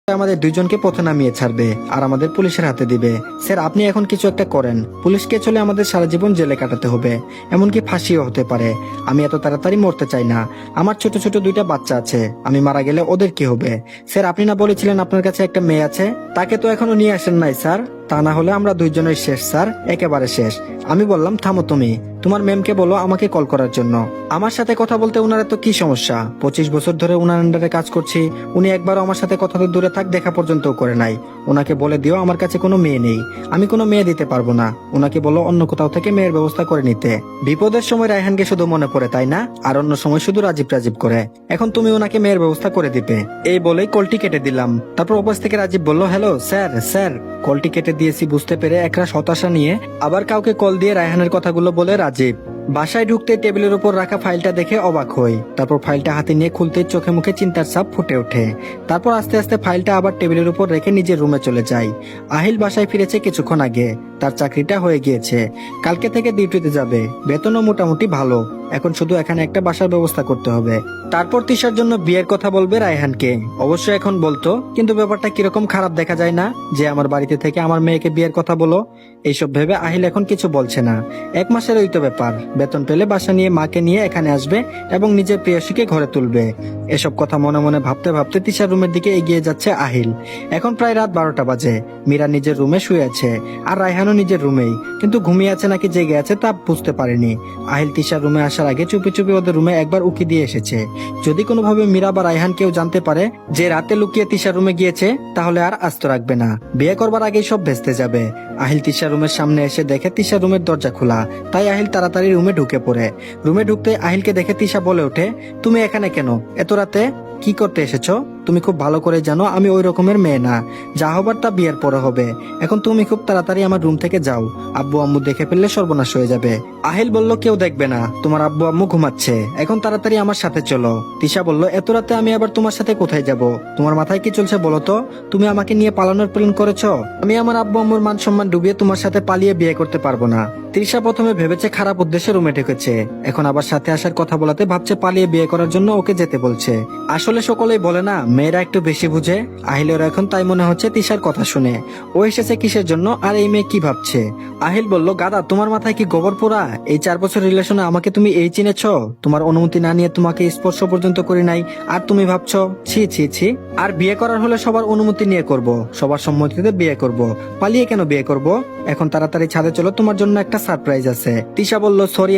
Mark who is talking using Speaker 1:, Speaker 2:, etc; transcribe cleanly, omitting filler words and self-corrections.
Speaker 1: আমাদের দুইজনকে পথে নামিয়ে ছাড়বে আর আমাদের পুলিশের হাতে দিবে। স্যার আপনি এখন কিছু একটা করেন, পুলিশকে চলে আমাদের সারা জীবন জেলে কাটাতে হবে, এমনকি ফাঁসিও হতে পারে। আমি এত তাড়াতাড়ি মরতে চাই না, আমার ছোট ছোট দুইটা বাচ্চা আছে, আমি মারা গেলে ওদের কি হবে? স্যার আপনি না বলেছিলেন আপনার কাছে একটা মেয়ে আছে, তাকে তো এখনো নিয়ে আসেন নাই স্যার, তা না হলে আমরা দুইজনের শেষ স্যার, একেবারে শেষ। আমি বললাম থামো, তুমি তোমার ম্যামকে বলো আমাকে কল করার জন্য। আমার সাথে কথা বলতে উনার তো কি সমস্যা? 25 বছর ধরে উনার আন্ডারে কাজ করছি, উনি একবারও আমার সাথে কথা তো দূরে থাক, দেখা পর্যন্ত করে নাই। ওনাকে বলে দিও আমার কাছে কোনো মেয়ে নেই, আমি কোনো মেয়ে দিতে পারবো না। ওনাকে বলো অন্য কোথাও থেকে মেয়ের ব্যবস্থা করে নিতে। বিপদের সময় রায়হানকে শুধু মনে পড়ে তাই না, আর অন্য সময় শুধু রাজীব রাজীব করে। এখন তুমি ওনাকে মেয়ের ব্যবস্থা করে দিবে। এই বলেই কলটি কেটে দিলাম। তারপর অপাস থেকে রাজীব বলল, হ্যালো স্যার। স্যার কলটি কেটে দিয়েছি বুঝতে পেরে একরাশ হতাশা নিয়ে আবার কাউকে কল দিয়ে রায়হানের কথাগুলো বলে রাজীব। বাসায় ঢুকতে টেবিলের উপর রাখা ফাইলটা দেখে অবাক হই। তারপর ফাইলটা হাতে নিয়ে খুলতে চোখে মুখে চিন্তার ছাপ ফুটে ওঠে। তারপর আস্তে আস্তে ফাইলটা আবার টেবিলের উপর রেখে নিজের রুমে চলে যাই। আহিল বাসায় ফিরেছে কিছুক্ষণ আগে, তার চাকরিটা হয়ে গিয়েছে, কালকে থেকে ডিউটিতে যাবে, বেতনও মোটামুটি ভালো। এখন শুধু এখানে একটা বাসার ব্যবস্থা করতে হবে। তারপর তিশার জন্য বিয়ের কথা বলবে রায়হানকে। অবশ্যই এখন বলতো, কিন্তু ব্যাপারটা কিরকম খারাপ দেখা যায় না, যে আমার বাড়িতে থেকে আমার মেয়েকে বিয়ের কথা বলো। এইসব ভেবে আহিল এখন কিছু বলছে না। 1 মাসেরই তো ব্যাপার, বেতন পেলে বাসা নিয়ে মাকে নিয়ে এখানে আসবে এবং নিজের প্রেয়সীকে ঘরে তুলবে। এসব কথা মনে মনে ভাবতে ভাবতে তিশার রুমের দিকে এগিয়ে যাচ্ছে আহিল। এখন প্রায় রাত 12টা বাজে। মীরা নিজের রুমে শুয়ে আছে, আর রায়হানও নিজের রুমেই, কিন্তু ঘুমিয়ে আছে নাকি জেগে আছে তা বুঝতে পারেনি। আহিল তিশার রুমে আসার আগে চুপি চুপি ওদের রুমে একবার উকি দিয়ে এসেছে। যদি কোনোভাবে মীরা বা রায়হান কেউ জানতে পারে যে রাতে লুকিয়ে তিশার রুমে গিয়েছে, তাহলে আর আস্ত রাখবে না, বিয়ে করবার আগেই সব ভেস্তে যাবে। আহিল তিশার রুমের সামনে এসে দেখে তিশার রুমের দরজা খোলা, তাই আহিল তাড়াতাড়ি রুমে ঢুকে পড়ে। রুমে ঢুকতে আহিলকে দেখে তিশা বলে ওঠে, তুমি এখানে কেন এত রাতে, কি করতে এসেছো? তুমি খুব ভালো করে জানো আমি ওই রকমের মেয়ে না, যা হবার তা বিয়ের পরে হবে। এখন তুমি খুব তাড়াতাড়ি আমার রুম থেকে যাও, আব্বু আম্মু দেখে ফেললে সর্বনাশ হয়ে যাবে। আহিল বলল, কেউ দেখবে না, তোমার আব্বু আম্মু ঘুমাচ্ছে, এখন তাড়াতাড়ি আমার সাথে চলো। তিশা বলল, এত রাতে আমি আবার তোমার সাথে কোথায় যাব? তোমার মাথায় কি চলছে বলো তো? তুমি আমাকে নিয়ে পালানোর প্ল্যান করেছো? আমি আমার আব্বু আম্মুর মান সম্মান ডুবিয়ে তোমার সাথে পালিয়ে বিয়ে করতে পারবো না। তৃষা প্রথমে ভেবেছে খারাপ উদ্দেশ্যে রুমে ঢুকেছে, এখন আবার সাথে আসার কথা বলাতে ভাবছে পালিয়ে বিয়ে করার জন্য ওকে যেতে বলছে। আসলে সকলেই বলে না, মেয়েরা একটু বেশি বুঝে। আহিলের এখন তাই মনে হচ্ছে তিশার কথা শুনে। ও এসেছে কিসের জন্য, আর এই মেয়ে কি ভাবছে? আহিল বলল, গাদা তোমার মাথায় কি গোবর পোড়া? এই 4 বছর রিলেশনে আমাকে তুমি এই চিনেছ? তোমার অনুমতি না নিয়ে তোমাকে স্পর্শ পর্যন্ত করি নাই, আর তুমি ভাবছো? ছি ছি ছি। আর বিয়ে করার হলে সবার অনুমতি নিয়ে করব, সবার সম্মতিতে বিয়ে করব, পালিয়ে কেন বিয়ে করব? এখন তাড়াতাড়ি ছাদে চলো, তোমার জন্য একটা সারপ্রাইজ আছে। তিশা বলল, সরি